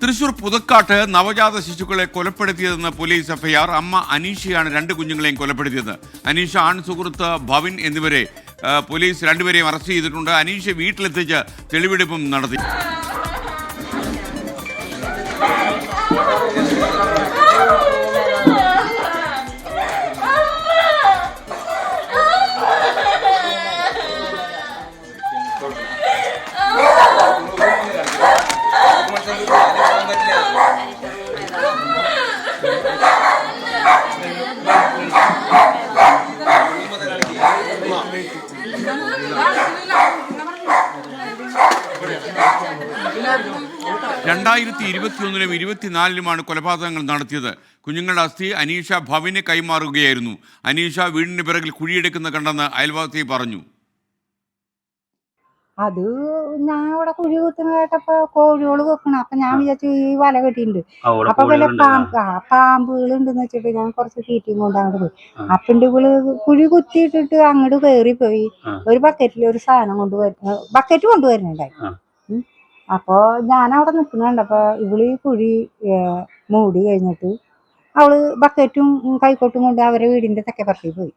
തൃശൂർ പുതുക്കാട്ട് നവജാത ശിശുക്കളെ കൊലപ്പെടുത്തിയതെന്ന് police FIR. അമ്മ അനീഷയാണ് 2 കുഞ്ഞുങ്ങളെയും കൊലപ്പെടുത്തിയത്. അനീഷ, ആൺ സുഹൃത്ത് ഭവിൻ എന്നിവരെ പോലീസ് രണ്ടുപേരെയും അറസ്റ്റ് ചെയ്തിട്ടുണ്ട്. അനീഷ വീട്ടിലെത്തിച്ച് തെളിവെടുപ്പും നടത്തി. രണ്ടായിരത്തി 2021-ലും 2024-ലുമാണ് കൊലപാതകങ്ങൾ നടത്തിയത്. കുഞ്ഞുങ്ങളുടെ അസ്ഥി അനീഷ ഭവിന് കൈമാറുകയായിരുന്നു. അനീഷ വീടിന് പിറകിൽ കുഴിയെടുക്കുന്ന കണ്ടെന്ന് അയൽവാസി പറഞ്ഞു. അത് ഞാൻ അവിടെ കുഴി കുത്തുന്ന കേട്ടപ്പോ കോഴികള് വെക്കണം. അപ്പൊ ഞാൻ വിചാരിച്ചു ഈ വല കെട്ടിയിട്ടുണ്ട്. അപ്പൊ വല്ല പാമ്പുകൾ ഉണ്ടെന്ന് വെച്ചിട്ട് ഞാൻ കുറച്ച് തീറ്റയും കൊണ്ട് അങ്ങോട്ട് പോയി. അപ്പൻ്റെ ഇവള് കുഴി കുത്തിയിട്ടിട്ട് അങ്ങോട്ട് കയറിപ്പോയി. ഒരു ബക്കറ്റിൽ ഒരു സാധനം ബക്കറ്റ് കൊണ്ടുവരുന്നുണ്ടായി. അപ്പൊ ഞാൻ അവിടെ നിൽക്കുന്നുണ്ടപ്പോ ഇവള് ഈ കുഴി മൂടി കഴിഞ്ഞിട്ട് അവള് ബക്കറ്റും കൈക്കോട്ടും കൊണ്ട് അവരെ വീടിന്റെ തെക്കേ പറത്തിൽ പോയി.